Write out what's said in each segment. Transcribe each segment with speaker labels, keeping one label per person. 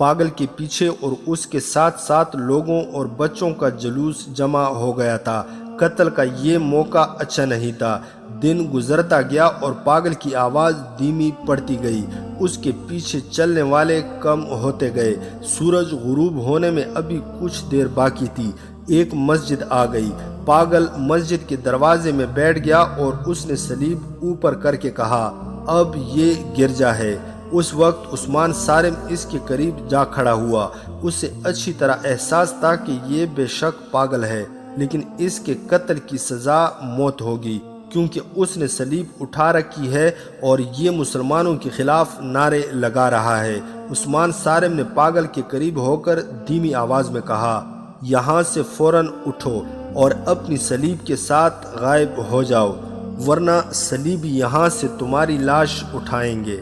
Speaker 1: پاگل کے پیچھے اور اس کے ساتھ ساتھ لوگوں اور بچوں کا جلوس جمع ہو گیا تھا۔ قتل کا یہ موقع اچھا نہیں تھا۔ دن گزرتا گیا اور پاگل کی آواز دھیمی پڑتی گئی، اس کے پیچھے چلنے والے کم ہوتے گئے۔ سورج غروب ہونے میں ابھی کچھ دیر باقی تھی۔ ایک مسجد آ گئی۔ پاگل مسجد کے دروازے میں بیٹھ گیا اور اس نے صلیب اوپر کر کے کہا، اب یہ گرجا ہے۔ اس وقت عثمان صارم اس کے قریب جا کھڑا ہوا۔ اسے اچھی طرح احساس تھا کہ یہ بے شک پاگل ہے، لیکن اس کے قتل کی سزا موت ہوگی، کیونکہ اس نے صلیب اٹھا رکھی ہے اور یہ مسلمانوں کے خلاف نعرے لگا رہا ہے۔ عثمان صارم نے پاگل کے قریب ہو کر دھیمی آواز میں کہا، یہاں سے فوراً اٹھو اور اپنی صلیب کے ساتھ غائب ہو جاؤ، ورنہ صلیبی یہاں سے تمہاری لاش اٹھائیں گے۔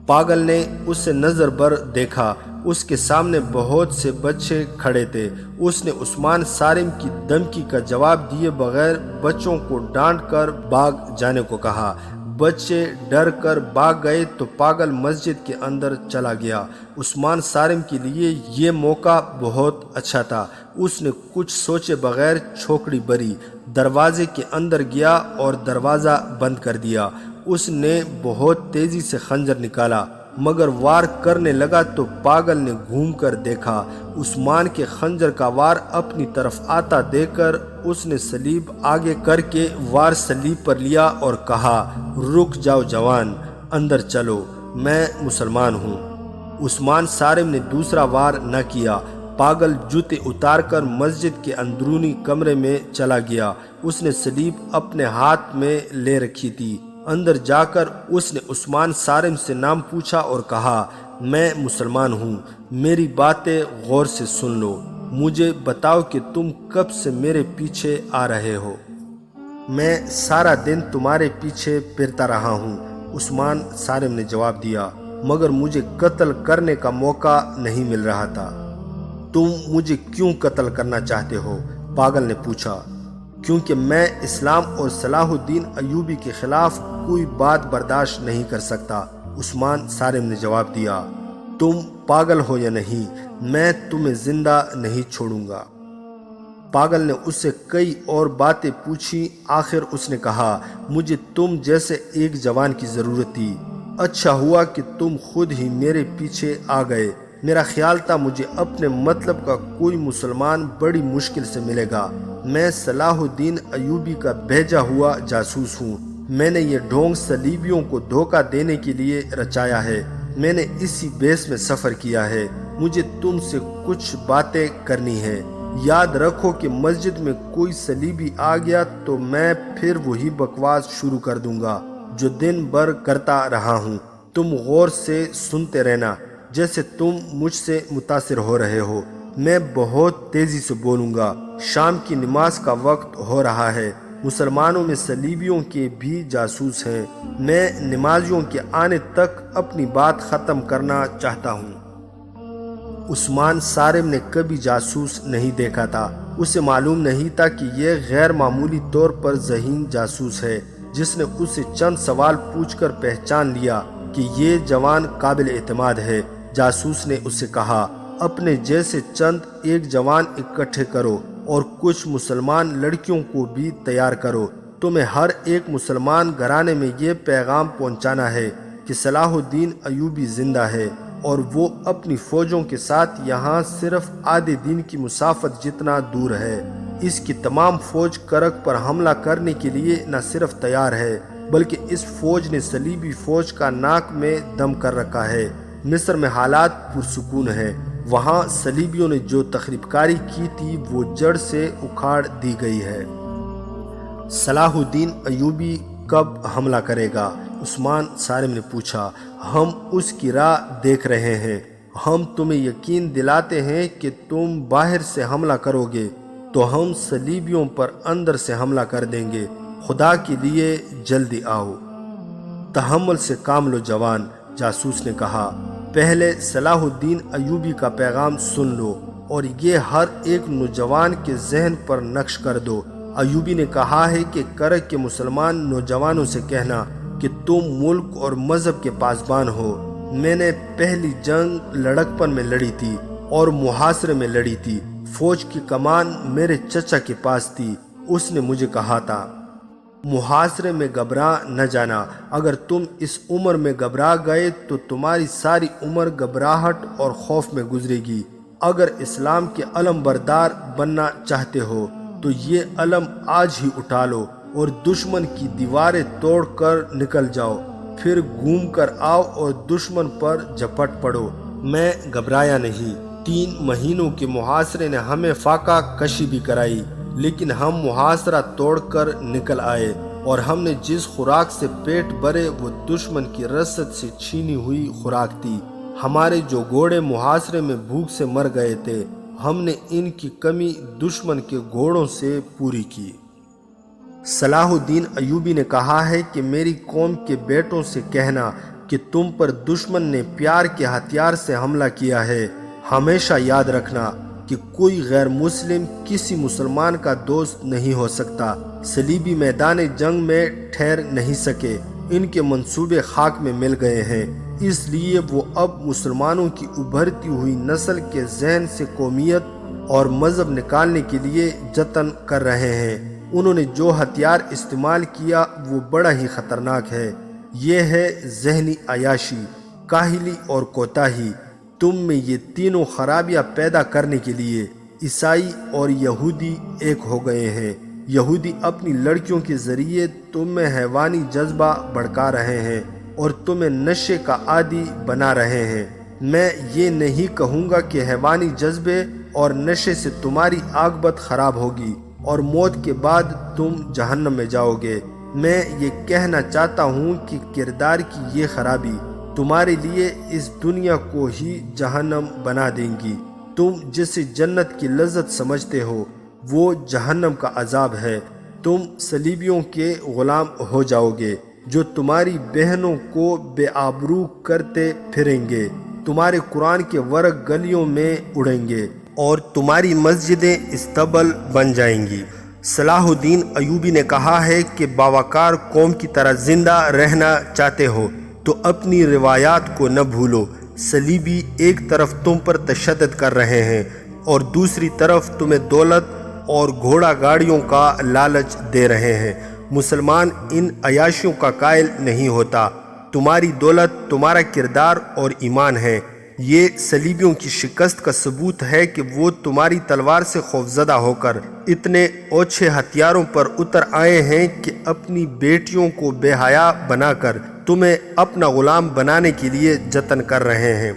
Speaker 1: پاگل نے اسے نظر بر دیکھا۔ اس کے سامنے بہت سے بچے کھڑے تھے۔ اس نے عثمان صارم کی دھمکی کا جواب دیے بغیر بچوں کو ڈانٹ کر بھاگ جانے کو کہا۔ بچے ڈر کر بھاگ گئے تو پاگل مسجد کے اندر چلا گیا۔ عثمان صارم کے لیے یہ موقع بہت اچھا تھا۔ اس نے کچھ سوچے بغیر چھوکڑی بھری، دروازے کے اندر گیا اور دروازہ بند کر دیا۔ اس نے بہت تیزی سے خنجر نکالا، مگر وار کرنے لگا تو پاگل نے گھوم کر دیکھا۔ عثمان کے خنجر کا وار اپنی طرف آتا دیکھ کر اس نے صلیب آگے کر کے وار صلیب پر لیا اور کہا، رک جاؤ جوان، اندر چلو، میں مسلمان ہوں۔ عثمان صارم نے دوسرا وار نہ کیا۔ پاگل جوتے اتار کر مسجد کے اندرونی کمرے میں چلا گیا۔ اس نے صلیب اپنے ہاتھ میں لے رکھی تھی۔ اندر جا کر اس نے عثمان صارم سے نام پوچھا اور کہا، میں مسلمان ہوں، میری باتیں غور سے سن لو، مجھے بتاؤ کہ تم کب سے میرے پیچھے آ رہے ہو؟ میں سارا دن تمہارے پیچھے پھرتا رہا ہوں، عثمان صارم نے جواب دیا، مگر مجھے قتل کرنے کا موقع نہیں مل رہا تھا۔ تم مجھے کیوں قتل کرنا چاہتے ہو؟ پاگل نے پوچھا۔ کیونکہ میں اسلام اور صلاح الدین ایوبی کے خلاف کوئی بات برداشت نہیں کر سکتا، عثمان صارم نے جواب دیا۔ تم پاگل ہو یا نہیں، میں تمہیں زندہ نہیں چھوڑوں گا۔ پاگل نے اس سے کئی اور باتیں پوچھی۔ آخر اس نے کہا، مجھے تم جیسے ایک جوان کی ضرورت تھی، اچھا ہوا کہ تم خود ہی میرے پیچھے آ گئے۔ میرا خیال تھا مجھے اپنے مطلب کا کوئی مسلمان بڑی مشکل سے ملے گا۔ میں صلاح الدین ایوبی کا بھیجا ہوا جاسوس ہوں۔ میں نے یہ ڈھونگ صلیبیوں کو دھوکہ دینے کے لیے رچایا ہے۔ میں نے اسی بیس میں سفر کیا ہے۔ مجھے تم سے کچھ باتیں کرنی ہے۔ یاد رکھو کہ مسجد میں کوئی صلیبی آ گیا تو میں پھر وہی بکواس شروع کر دوں گا جو دن بھر کرتا رہا ہوں۔ تم غور سے سنتے رہنا، جیسے تم مجھ سے متاثر ہو رہے ہو۔ میں بہت تیزی سے بولوں گا۔ شام کی نماز کا وقت ہو رہا ہے۔ مسلمانوں میں صلیبیوں کے بھی جاسوس ہیں۔ میں نمازیوں کے آنے تک اپنی بات ختم کرنا چاہتا ہوں۔ عثمان صارم نے کبھی جاسوس نہیں دیکھا تھا۔ اسے معلوم نہیں تھا کہ یہ غیر معمولی طور پر ذہین جاسوس ہے، جس نے اسے چند سوال پوچھ کر پہچان لیا کہ یہ جوان قابل اعتماد ہے۔ جاسوس نے اسے کہا، اپنے جیسے چند ایک جوان اکٹھے کرو اور کچھ مسلمان لڑکیوں کو بھی تیار کرو۔ تمہیں ہر ایک مسلمان گھرانے میں یہ پیغام پہنچانا ہے کہ صلاح الدین ایوبی زندہ ہے اور وہ اپنی فوجوں کے ساتھ یہاں صرف آدھے دن کی مسافت جتنا دور ہے۔ اس کی تمام فوج کرک پر حملہ کرنے کے لیے نہ صرف تیار ہے، بلکہ اس فوج نے صلیبی فوج کا ناک میں دم کر رکھا ہے۔ مصر میں حالات پرسکون ہیں۔ وہاں صلیبیوں نے جو تخریب کاری کی تھی وہ جڑ سے اکھاڑ دی گئی ہے۔ صلاح الدین ایوبی کب حملہ کرے گا؟ عثمان صارم نے پوچھا۔ ہم اس کی راہ دیکھ رہے ہیں۔ ہم تمہیں یقین دلاتے ہیں کہ تم باہر سے حملہ کرو گے تو ہم صلیبیوں پر اندر سے حملہ کر دیں گے۔ خدا کے لیے جلدی آؤ۔ تحمل سے کام لو جوان، جاسوس نے کہا۔ پہلے صلاح الدین ایوبی کا پیغام سن لو اور یہ ہر ایک نوجوان کے ذہن پر نقش کر دو۔ ایوبی نے کہا ہے کہ کرک کے مسلمان نوجوانوں سے کہنا کہ تم ملک اور مذہب کے پاسبان ہو۔ میں نے پہلی جنگ لڑکپن میں لڑی تھی اور محاصرے میں لڑی تھی۔ فوج کی کمان میرے چچا کے پاس تھی۔ اس نے مجھے کہا تھا، محاصرے میں گھبرا نہ جانا۔ اگر تم اس عمر میں گھبرا گئے تو تمہاری ساری عمر گھبراہٹ اور خوف میں گزرے گی۔ اگر اسلام کے علم بردار بننا چاہتے ہو تو یہ علم آج ہی اٹھا لو اور دشمن کی دیواریں توڑ کر نکل جاؤ، پھر گھوم کر آؤ اور دشمن پر جھپٹ پڑو۔ میں گھبرایا نہیں۔ 3 مہینوں کے محاصرے نے ہمیں فاقہ کشی بھی کرائی، لیکن ہم محاصرہ توڑ کر نکل آئے، اور ہم نے جس خوراک سے پیٹ بھرے وہ دشمن کی رسد سے چھینی ہوئی خوراک تھی۔ ہمارے جو گھوڑے محاصرے میں بھوک سے مر گئے تھے، ہم نے ان کی کمی دشمن کے گھوڑوں سے پوری کی۔ صلاح الدین ایوبی نے کہا ہے کہ میری قوم کے بیٹوں سے کہنا کہ تم پر دشمن نے پیار کے ہتھیار سے حملہ کیا ہے۔ ہمیشہ یاد رکھنا کہ کوئی غیر مسلم کسی مسلمان کا دوست نہیں ہو سکتا۔ صلیبی میدان جنگ میں ٹھہر نہیں سکے، ان کے منصوبے خاک میں مل گئے ہیں، اس لیے وہ اب مسلمانوں کی ابھرتی ہوئی نسل کے ذہن سے قومیت اور مذہب نکالنے کے لیے جتن کر رہے ہیں۔ انہوں نے جو ہتھیار استعمال کیا وہ بڑا ہی خطرناک ہے، یہ ہے ذہنی عیاشی، کاہلی اور کوتاہی۔ تم میں یہ تینوں خرابیاں پیدا کرنے کے لیے عیسائی اور یہودی ایک ہو گئے ہیں۔ یہودی اپنی لڑکیوں کے ذریعے تم میں حیوانی جذبہ بھڑکا رہے ہیں اور تمہیں نشے کا عادی بنا رہے ہیں۔ میں یہ نہیں کہوں گا کہ حیوانی جذبے اور نشے سے تمہاری عاقبت خراب ہوگی اور موت کے بعد تم جہنم میں جاؤ گے۔ میں یہ کہنا چاہتا ہوں کہ کردار کی یہ خرابی تمہارے لیے اس دنیا کو ہی جہنم بنا دیں گی۔ تم جسے جنت کی لذت سمجھتے ہو وہ جہنم کا عذاب ہے۔ تم صلیبیوں کے غلام ہو جاؤ گے جو تمہاری بہنوں کو بے آبرو کرتے پھریں گے۔ تمہارے قرآن کے ورق گلیوں میں اڑیں گے اور تمہاری مسجدیں استبل بن جائیں گی۔ صلاح الدین ایوبی نے کہا ہے کہ باوقار قوم کی طرح زندہ رہنا چاہتے ہو تو اپنی روایات کو نہ بھولو۔ صلیبی ایک طرف تم پر تشدد کر رہے ہیں اور دوسری طرف تمہیں دولت اور گھوڑا گاڑیوں کا لالچ دے رہے ہیں۔ مسلمان ان عیاشیوں کا قائل نہیں ہوتا۔ تمہاری دولت تمہارا کردار اور ایمان ہے۔ یہ صلیبیوں کی شکست کا ثبوت ہے کہ وہ تمہاری تلوار سے خوفزدہ ہو کر اتنے اوچھے ہتھیاروں پر اتر آئے ہیں کہ اپنی بیٹیوں کو بے حیا بنا کر تمہیں اپنا غلام بنانے کے لیے جتن کر رہے ہیں۔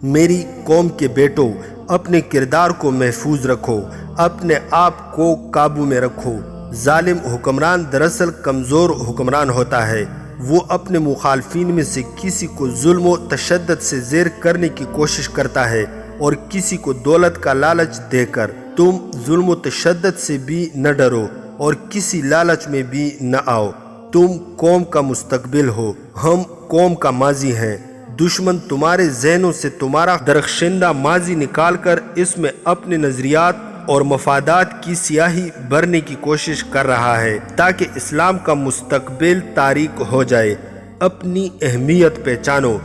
Speaker 1: میری قوم کے بیٹوں، اپنے کردار کو محفوظ رکھو، اپنے آپ کو قابو میں رکھو۔ ظالم حکمران دراصل کمزور حکمران ہوتا ہے۔ وہ اپنے مخالفین میں سے کسی کو ظلم و تشدد سے زیر کرنے کی کوشش کرتا ہے اور کسی کو دولت کا لالچ دے کر۔ تم ظلم و تشدد سے بھی نہ ڈرو اور کسی لالچ میں بھی نہ آؤ۔ تم قوم کا مستقبل ہو، ہم قوم کا ماضی ہیں۔ دشمن تمہارے ذہنوں سے تمہارا درخشندہ ماضی نکال کر اس میں اپنے نظریات اور مفادات کی سیاہی بھرنے کی کوشش کر رہا ہے تاکہ اسلام کا مستقبل تاریک ہو جائے۔ اپنی اہمیت پہچانو۔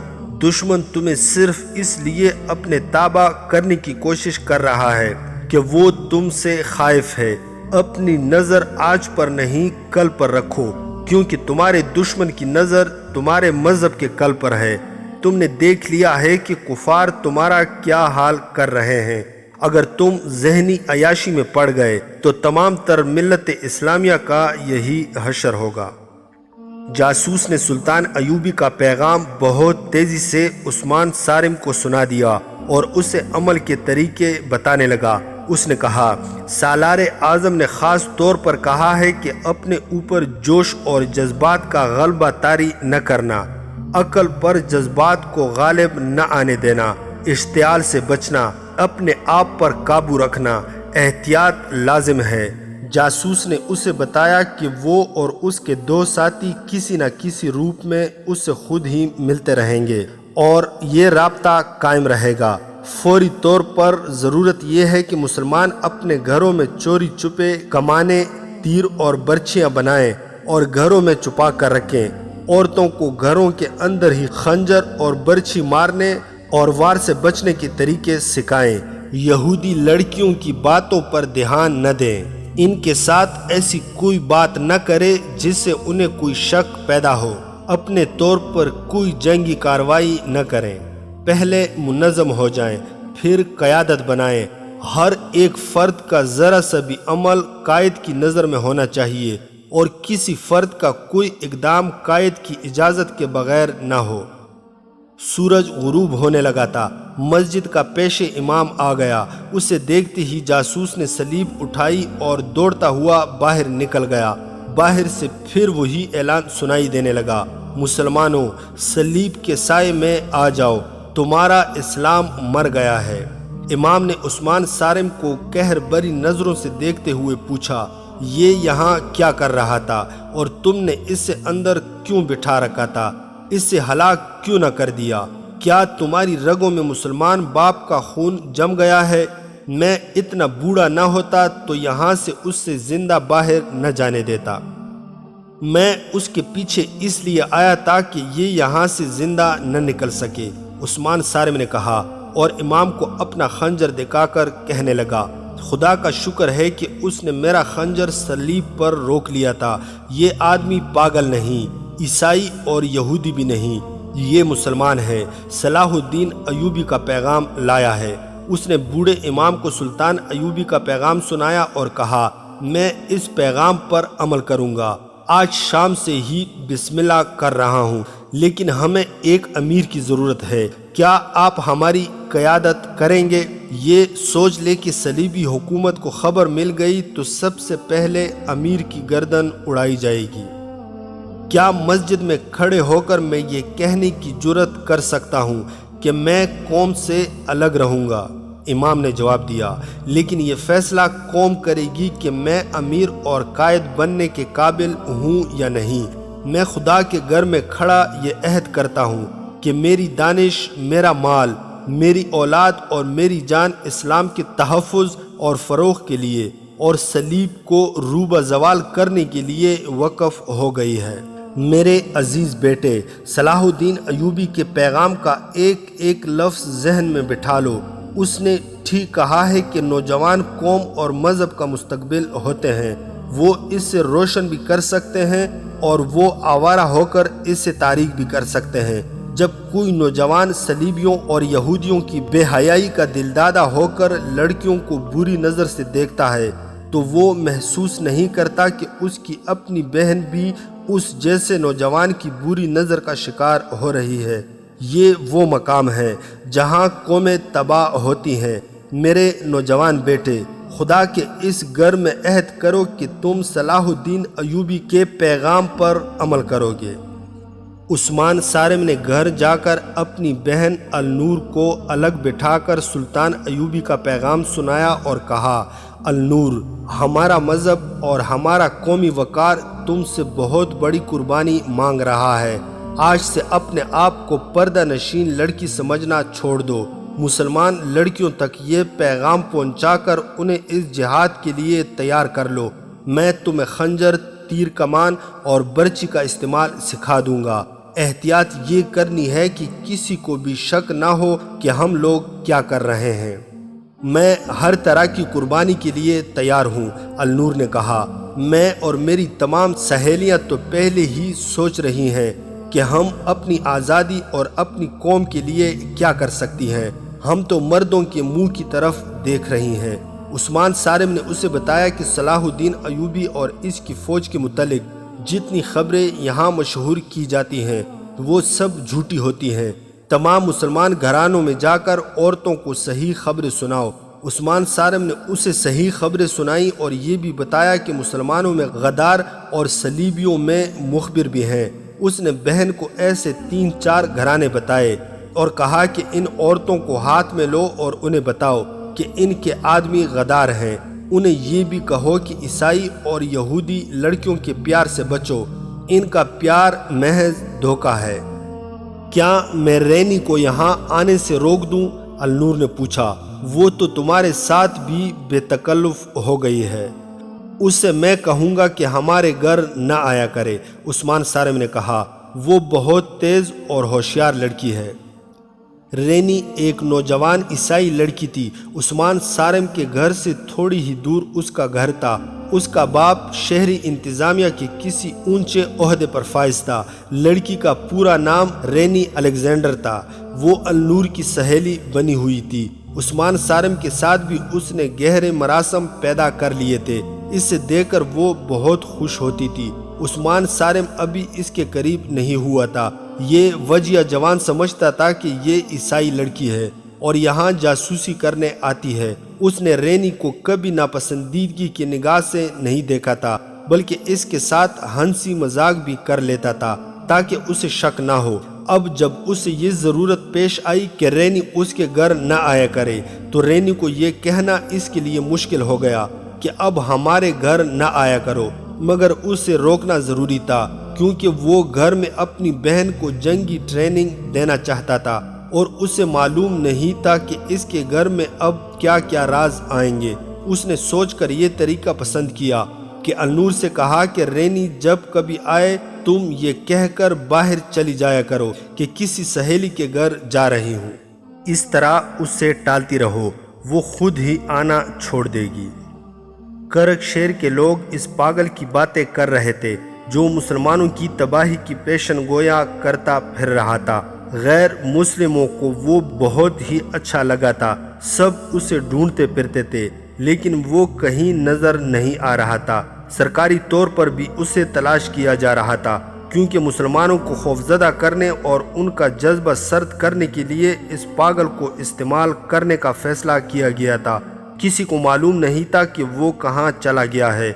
Speaker 1: دشمن تمہیں صرف اس لیے اپنے تابع کرنے کی کوشش کر رہا ہے کہ وہ تم سے خائف ہے۔ اپنی نظر آج پر نہیں کل پر رکھو، کیونکہ تمہارے دشمن کی نظر تمہارے مذہب کے کل پر ہے۔ تم نے دیکھ لیا ہے کہ کفار تمہارا کیا حال کر رہے ہیں۔ اگر تم ذہنی عیاشی میں پڑ گئے تو تمام تر ملت اسلامیہ کا یہی حشر ہوگا۔ جاسوس نے سلطان ایوبی کا پیغام بہت تیزی سے عثمان صارم کو سنا دیا اور اسے عمل کے طریقے بتانے لگا۔ اس نے کہا، سالار اعظم نے خاص طور پر کہا ہے کہ اپنے اوپر جوش اور جذبات کا غلبہ طاری نہ کرنا، عقل پر جذبات کو غالب نہ آنے دینا، اشتعال سے بچنا، اپنے آپ پر قابو رکھنا، احتیاط لازم ہے۔ جاسوس نے اسے بتایا کہ وہ اور اس کے 2 ساتھی کسی نہ کسی روپ میں اس سے خود ہی ملتے رہیں گے اور یہ رابطہ قائم رہے گا۔ فوری طور پر ضرورت یہ ہے کہ مسلمان اپنے گھروں میں چوری چھپے کمانے، تیر اور برچھیاں بنائیں اور گھروں میں چھپا کر رکھیں۔ عورتوں کو گھروں کے اندر ہی خنجر اور برچھی مارنے اور وار سے بچنے کے طریقے سکھائیں۔ یہودی لڑکیوں کی باتوں پر دھیان نہ دیں، ان کے ساتھ ایسی کوئی بات نہ کرے جس سے انہیں کوئی شک پیدا ہو۔ اپنے طور پر کوئی جنگی کارروائی نہ کریں، پہلے منظم ہو جائیں پھر قیادت بنائیں۔ ہر ایک فرد کا ذرا سا بھی عمل قائد کی نظر میں ہونا چاہیے اور کسی فرد کا کوئی اقدام قائد کی اجازت کے بغیر نہ ہو۔ سورج غروب ہونے لگا تھا، مسجد کا پیش امام آ گیا۔ اسے دیکھتے ہی جاسوس نے سلیب اٹھائی اور دوڑتا ہوا باہر نکل گیا۔ باہر سے پھر وہی اعلان سنائی دینے لگا، مسلمانوں سلیب کے سائے میں آ جاؤ، تمہارا اسلام مر گیا ہے۔ امام نے عثمان صارم کو قہر بری نظروں سے دیکھتے ہوئے پوچھا، یہ یہاں کیا کر رہا تھا اور تم نے اسے اندر کیوں بٹھا رکھا تھا؟ اس سے ہلاک کیوں نہ کر دیا؟ کیا تمہاری رگوں میں مسلمان باپ کا خون جم گیا ہے؟ میں اتنا بوڑھا نہ ہوتا تو یہاں سے اس سے زندہ باہر نہ جانے دیتا۔ میں اس کے پیچھے اس لیے آیا تھا کہ یہ یہاں سے زندہ نہ نکل سکے، عثمان صارم نے کہا، اور امام کو اپنا خنجر دکھا کر کہنے لگا، خدا کا شکر ہے کہ اس نے میرا خنجر سلیب پر روک لیا تھا۔ یہ آدمی پاگل نہیں، عیسائی اور یہودی بھی نہیں، یہ مسلمان ہے، صلاح الدین ایوبی کا پیغام لایا ہے۔ اس نے بوڑھے امام کو سلطان ایوبی کا پیغام سنایا اور کہا، میں اس پیغام پر عمل کروں گا، آج شام سے ہی بسم اللہ کر رہا ہوں، لیکن ہمیں ایک امیر کی ضرورت ہے، کیا آپ ہماری قیادت کریں گے؟ یہ سوچ لے کہ صلیبی حکومت کو خبر مل گئی تو سب سے پہلے امیر کی گردن اڑائی جائے گی۔ کیا مسجد میں کھڑے ہو کر میں یہ کہنے کی جرأت کر سکتا ہوں کہ میں قوم سے الگ رہوں گا؟ امام نے جواب دیا، لیکن یہ فیصلہ قوم کرے گی کہ میں امیر اور قائد بننے کے قابل ہوں یا نہیں۔ میں خدا کے گھر میں کھڑا یہ عہد کرتا ہوں کہ میری دانش، میرا مال، میری اولاد اور میری جان اسلام کے تحفظ اور فروغ کے لیے اور صلیب کو روبہ زوال کرنے کے لیے وقف ہو گئی ہے۔ میرے عزیز بیٹے، صلاح الدین ایوبی کے پیغام کا ایک ایک لفظ ذہن میں بٹھا لو۔ اس نے ٹھیک کہا ہے کہ نوجوان قوم اور مذہب کا مستقبل ہوتے ہیں، وہ اس سے روشن بھی کر سکتے ہیں اور وہ آوارہ ہو کر اس سے تاریک بھی کر سکتے ہیں۔ جب کوئی نوجوان صلیبیوں اور یہودیوں کی بے حیائی کا دلدادہ ہو کر لڑکیوں کو بری نظر سے دیکھتا ہے تو وہ محسوس نہیں کرتا کہ اس کی اپنی بہن بھی اس جیسے نوجوان کی بری نظر کا شکار ہو رہی ہے۔ یہ وہ مقام ہے جہاں قومیں تباہ ہوتی ہیں۔ میرے نوجوان بیٹے، خدا کے اس گھر میں عہد کرو کہ تم صلاح الدین ایوبی کے پیغام پر عمل کرو گے۔ عثمان صارم نے گھر جا کر اپنی بہن النور کو الگ بٹھا کر سلطان ایوبی کا پیغام سنایا اور کہا، النور، ہمارا مذہب اور ہمارا قومی وقار تم سے بہت بڑی قربانی مانگ رہا ہے۔ آج سے اپنے آپ کو پردہ نشین لڑکی سمجھنا چھوڑ دو۔ مسلمان لڑکیوں تک یہ پیغام پہنچا کر انہیں اس جہاد کے لیے تیار کر لو۔ میں تمہیں خنجر، تیر کمان اور برچی کا استعمال سکھا دوں گا۔ احتیاط یہ کرنی ہے کہ کسی کو بھی شک نہ ہو کہ ہم لوگ کیا کر رہے ہیں۔ میں ہر طرح کی قربانی کے لیے تیار ہوں، النور نے کہا۔ میں اور میری تمام سہیلیاں تو پہلے ہی سوچ رہی ہیں کہ ہم اپنی آزادی اور اپنی قوم کے لیے کیا کر سکتی ہیں۔ ہم تو مردوں کے منہ کی طرف دیکھ رہی ہیں۔ عثمان صارم نے اسے بتایا کہ صلاح الدین ایوبی اور اس کی فوج کے متعلق جتنی خبریں یہاں مشہور کی جاتی ہیں وہ سب جھوٹی ہوتی ہیں۔ تمام مسلمان گھرانوں میں جا کر عورتوں کو صحیح خبریں سناؤ۔ عثمان صارم نے اسے صحیح خبریں سنائیں اور یہ بھی بتایا کہ مسلمانوں میں غدار اور صلیبیوں میں مخبر بھی ہیں۔ اس نے بہن کو ایسے 3-4 گھرانے بتائے اور کہا کہ ان عورتوں کو ہاتھ میں لو اور انہیں بتاؤ کہ ان کے آدمی غدار ہیں۔ انہیں یہ بھی کہو کہ عیسائی اور یہودی لڑکیوں کے پیار سے بچو، ان کا پیار محض دھوکہ ہے۔ کیا میں رینی کو یہاں آنے سے روک دوں؟ النور نے پوچھا۔ وہ تو تمہارے ساتھ بھی بے تکلف ہو گئی ہے، اس سے میں کہوں گا کہ ہمارے گھر نہ آیا کرے، عثمان صارم نے کہا۔ وہ بہت تیز اور ہوشیار لڑکی ہے۔ رینی ایک نوجوان عیسائی لڑکی تھی۔ عثمان صارم کے گھر سے تھوڑی ہی دور اس کا گھر تھا۔ اس کا باپ شہری انتظامیہ کے کسی اونچے عہدے پر فائز تھا۔ لڑکی کا پورا نام رینی الیگزینڈر تھا۔ وہ النور کی سہیلی بنی ہوئی تھی۔ عثمان صارم کے ساتھ بھی اس نے گہرے مراسم پیدا کر لیے تھے۔ اسے دیکھ کر وہ بہت خوش ہوتی تھی۔ عثمان صارم ابھی اس کے قریب نہیں ہوا تھا۔ یہ وجیہ جوان سمجھتا تھا کہ یہ عیسائی لڑکی ہے اور یہاں جاسوسی کرنے آتی ہے۔ اس نے رینی کو کبھی ناپسندیدگی کی نگاہ سے نہیں دیکھا تھا، بلکہ اس کے ساتھ ہنسی مذاق بھی کر لیتا تھا تاکہ اسے شک نہ ہو۔ اب جب اسے یہ ضرورت پیش آئی کہ رینی اس کے گھر نہ آیا کرے تو رینی کو یہ کہنا اس کے لیے مشکل ہو گیا کہ اب ہمارے گھر نہ آیا کرو، مگر اسے روکنا ضروری تھا کیونکہ وہ گھر میں اپنی بہن کو جنگی ٹریننگ دینا چاہتا تھا اور اسے معلوم نہیں تھا کہ اس کے گھر میں اب کیا کیا راز آئیں گے۔ اس نے سوچ کر یہ طریقہ پسند کیا کہ النور سے کہا کہ رینی جب کبھی آئے تم یہ کہہ کر باہر چلی جایا کرو کہ کسی سہیلی کے گھر جا رہی ہوں۔ اس طرح اس سے ٹالتی رہو، وہ خود ہی آنا چھوڑ دے گی۔ کرک شہر کے لوگ اس پاگل کی باتیں کر رہے تھے جو مسلمانوں کی تباہی کی پیشن گویا کرتا پھر رہا تھا۔ غیر مسلموں کو وہ بہت ہی اچھا لگا تھا۔ سب اسے ڈھونڈتے پھرتے تھے لیکن وہ کہیں نظر نہیں آ رہا تھا۔ سرکاری طور پر بھی اسے تلاش کیا جا رہا تھا کیونکہ مسلمانوں کو خوفزدہ کرنے اور ان کا جذبہ سرد کرنے کے لیے اس پاگل کو استعمال کرنے کا فیصلہ کیا گیا تھا۔ کسی کو معلوم نہیں تھا کہ وہ کہاں چلا گیا ہے۔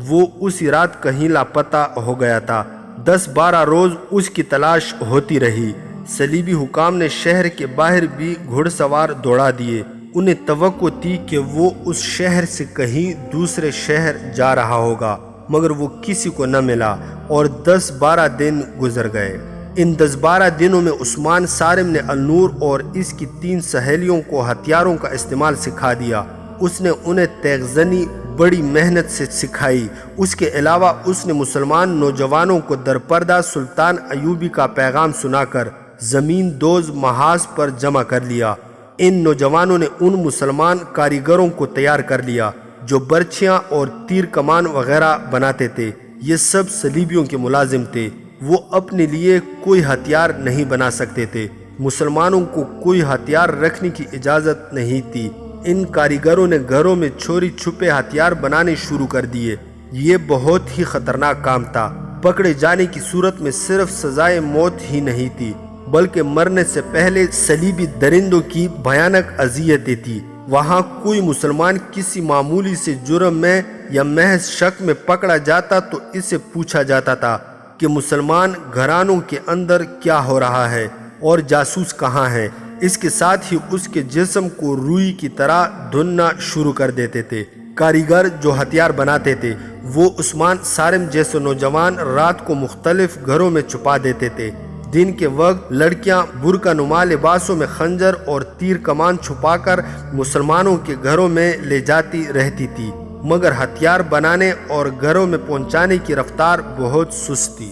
Speaker 1: وہ اسی رات کہیں لاپتہ ہو گیا تھا۔ 10-12 روز اس کی تلاش ہوتی رہی۔ صلیبی حکام نے شہر کے باہر بھی گھڑ سوار دوڑا دیے۔ انہیں توقع تھی کہ وہ اس شہر سے کہیں دوسرے شہر جا رہا ہوگا، مگر وہ کسی کو نہ ملا اور 10-12 دن گزر گئے۔ ان 10-12 دنوں میں عثمان صارم نے النور اور اس کی 3 سہیلیوں کو ہتھیاروں کا استعمال سکھا دیا۔ اس نے انہیں تیغ زنی بڑی محنت سے سکھائی۔ اس کے علاوہ اس نے مسلمان نوجوانوں کو درپردہ سلطان ایوبی کا پیغام سنا کر زمین دوز محاذ پر جمع کر لیا۔ ان نوجوانوں نے ان مسلمان کاریگروں کو تیار کر لیا جو برچھیاں اور تیر کمان وغیرہ بناتے تھے۔ یہ سب صلیبیوں کے ملازم تھے۔ وہ اپنے لیے کوئی ہتھیار نہیں بنا سکتے تھے۔ مسلمانوں کو کوئی ہتھیار رکھنے کی اجازت نہیں تھی۔ ان کاریگروں نے گھروں میں چوری چھپے ہتھیار بنانے شروع کر دیے۔ یہ بہت ہی خطرناک کام تھا۔ پکڑے جانے کی صورت میں صرف سزائے موت ہی نہیں تھی بلکہ مرنے سے پہلے صلیبی درندوں کی بھیانک اذیتیں تھیں۔ وہاں کوئی مسلمان کسی معمولی سے جرم میں یا محض شک میں پکڑا جاتا تو اس سے پوچھا جاتا تھا کہ مسلمان گھرانوں کے اندر کیا ہو رہا ہے اور جاسوس کہاں ہے۔ اس کے ساتھ ہی اس کے جسم کو روئی کی طرح دھننا شروع کر دیتے تھے۔ کاریگر جو ہتھیار بناتے تھے وہ عثمان صارم جیسے نوجوان رات کو مختلف گھروں میں چھپا دیتے تھے۔ دن کے وقت لڑکیاں برقع نما لباسوں میں خنجر اور تیر کمان چھپا کر مسلمانوں کے گھروں میں لے جاتی رہتی تھی، مگر ہتھیار بنانے اور گھروں میں پہنچانے کی رفتار بہت سست تھی۔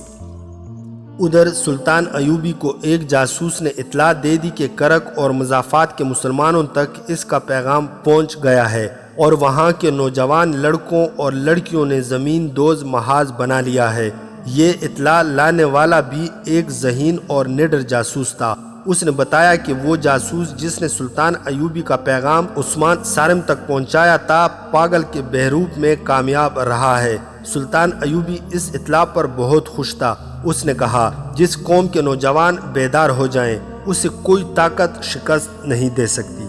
Speaker 1: ادھر سلطان ایوبی کو ایک جاسوس نے اطلاع دے دی کہ کرک اور مضافات کے مسلمانوں تک اس کا پیغام پہنچ گیا ہے اور وہاں کے نوجوان لڑکوں اور لڑکیوں نے زمین دوز محاذ بنا لیا ہے۔ یہ اطلاع لانے والا بھی ایک ذہین اور نڈر جاسوس تھا۔ اس نے بتایا کہ وہ جاسوس جس نے سلطان ایوبی کا پیغام عثمان صارم تک پہنچایا تھا پاگل کے بہروپ میں کامیاب رہا ہے۔ سلطان ایوبی اس اطلاع پر بہت خوش تھا۔ اس نے کہا جس قوم کے نوجوان بیدار ہو جائیں اسے کوئی طاقت شکست نہیں دے سکتی۔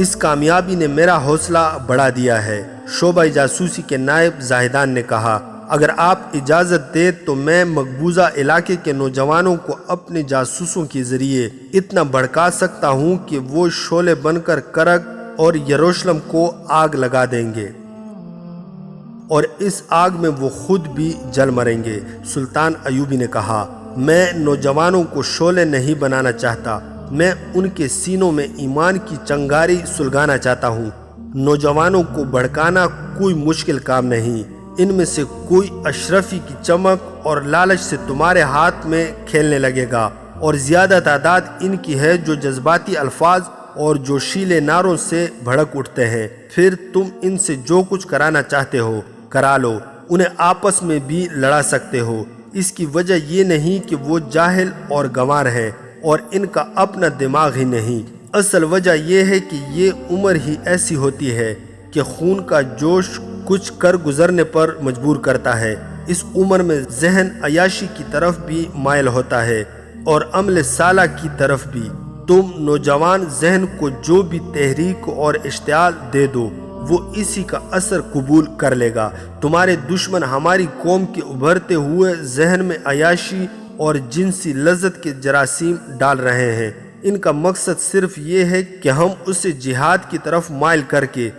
Speaker 1: اس کامیابی نے میرا حوصلہ بڑھا دیا ہے۔ شعبہ جاسوسی کے نائب زاہدان نے کہا اگر آپ اجازت دیں تو میں مقبوضہ علاقے کے نوجوانوں کو اپنے جاسوسوں کے ذریعے اتنا بھڑکا سکتا ہوں کہ وہ شعلے بن کر کرک اور یروشلم کو آگ لگا دیں گے اور اس آگ میں وہ خود بھی جل مریں گے۔ سلطان ایوبی نے کہا میں نوجوانوں کو شعلے نہیں بنانا چاہتا، میں ان کے سینوں میں ایمان کی چنگاری سلگانا چاہتا ہوں۔ نوجوانوں کو بھڑکانا کوئی مشکل کام نہیں، ان میں سے کوئی اشرفی کی چمک اور لالچ سے تمہارے ہاتھ میں کھیلنے لگے گا، اور زیادہ تعداد ان کی ہے جو جذباتی الفاظ اور جوشیلے نعروں سے بھڑک اٹھتے ہیں۔ پھر تم ان سے جو کچھ کرانا چاہتے ہو کرا لو، انہیں آپس میں بھی لڑا سکتے ہو۔ اس کی وجہ یہ نہیں کہ وہ جاہل اور گنوار ہیں اور ان کا اپنا دماغ ہی نہیں، اصل وجہ یہ ہے کہ یہ عمر ہی ایسی ہوتی ہے کہ خون کا جوش کچھ کر گزرنے پر مجبور کرتا ہے۔ اس عمر میں ذہن عیاشی کی طرف بھی مائل ہوتا ہے اور عمل سالہ کی طرف بھی۔ تم نوجوان ذہن کو جو بھی تحریک اور اشتعال دے دو وہ اسی کا اثر قبول کر لے گا۔ تمہارے دشمن ہماری قوم کے ابھرتے ہوئے ذہن میں عیاشی اور جنسی لذت کے جراثیم ڈال رہے ہیں۔ ان کا مقصد صرف یہ ہے کہ ہم اسے جہاد کی طرف مائل کر کے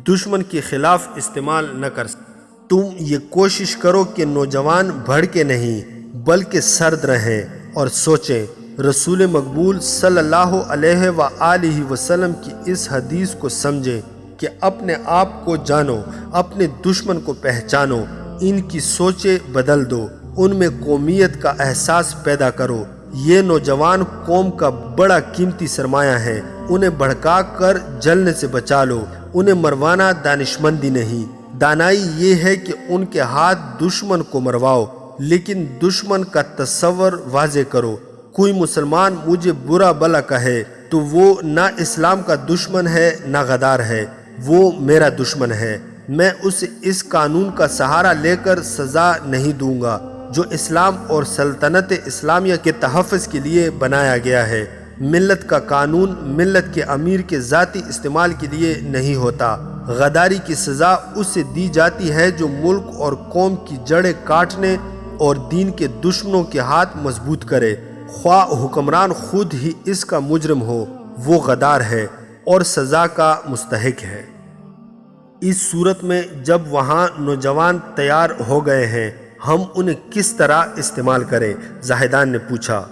Speaker 1: دشمن کے خلاف استعمال نہ کر سکیں۔ تم یہ کوشش کرو کہ نوجوان بھڑکے نہیں بلکہ سرد رہیں اور سوچیں۔ رسول مقبول صلی اللہ علیہ وآلہ وسلم کی اس حدیث کو سمجھیں کہ اپنے آپ کو جانو، اپنے دشمن کو پہچانو، ان کی سوچیں بدل دو، ان میں قومیت کا احساس پیدا کرو۔ یہ نوجوان قوم کا بڑا قیمتی سرمایہ ہیں، انہیں بھڑکا کر جلنے سے بچا لو۔ انہیں مروانا دانشمندی نہیں، دانائی یہ ہے کہ ان کے ہاتھ دشمن کو مرواؤ، لیکن دشمن کا تصور واضح کرو۔ کوئی مسلمان مجھے برا بھلا کہے تو وہ نہ اسلام کا دشمن ہے نہ غدار ہے، وہ میرا دشمن ہے۔ میں اسے اس قانون کا سہارا لے کر سزا نہیں دوں گا جو اسلام اور سلطنت اسلامیہ کے تحفظ کے لیے بنایا گیا ہے۔ ملت کا قانون ملت کے امیر کے ذاتی استعمال کے لیے نہیں ہوتا۔ غداری کی سزا اسے دی جاتی ہے جو ملک اور قوم کی جڑیں کاٹنے اور دین کے دشمنوں کے ہاتھ مضبوط کرے، خواہ حکمران خود ہی اس کا مجرم ہو، وہ غدار ہے اور سزا کا مستحق ہے۔ اس صورت میں جب وہاں نوجوان تیار ہو گئے ہیں ہم انہیں کس طرح استعمال کریں؟ زاہدان نے پوچھا۔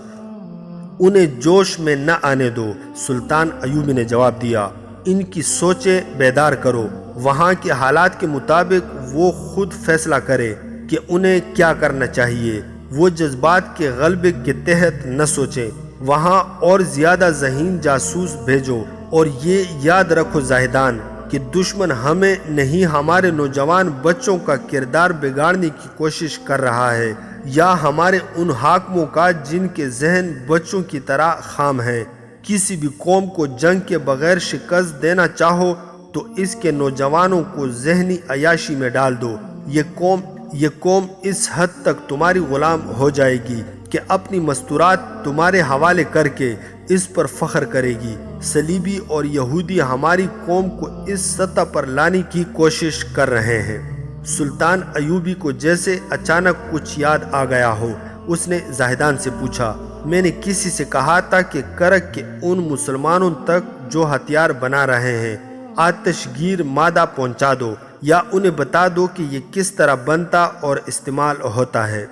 Speaker 1: انہیں جوش میں نہ آنے دو، سلطان ایوبی نے جواب دیا۔ ان کی سوچیں بیدار کرو، وہاں کے حالات کے مطابق وہ خود فیصلہ کرے کہ انہیں کیا کرنا چاہیے۔ وہ جذبات کے غلبے کے تحت نہ سوچیں، وہاں اور زیادہ ذہین جاسوس بھیجو۔ اور یہ یاد رکھو زاہدان کہ دشمن ہمیں نہیں ہمارے نوجوان بچوں کا کردار بگاڑنے کی کوشش کر رہا ہے، یا ہمارے ان حاکموں کا جن کے ذہن بچوں کی طرح خام ہیں۔ کسی بھی قوم کو جنگ کے بغیر شکست دینا چاہو تو اس کے نوجوانوں کو ذہنی عیاشی میں ڈال دو۔ یہ قوم اس حد تک تمہاری غلام ہو جائے گی کہ اپنی مستورات تمہارے حوالے کر کے اس پر فخر کرے گی۔ صلیبی اور یہودی ہماری قوم کو اس سطح پر لانے کی کوشش کر رہے ہیں۔ سلطان ایوبی کو جیسے اچانک کچھ یاد آ گیا ہو، اس نے زاہدان سے پوچھا، میں نے کسی سے کہا تھا کہ کرک کے ان مسلمانوں تک جو ہتھیار بنا رہے ہیں آتش گیر مادہ پہنچا دو، یا انہیں بتا دو کہ یہ کس طرح بنتا اور استعمال ہوتا ہے۔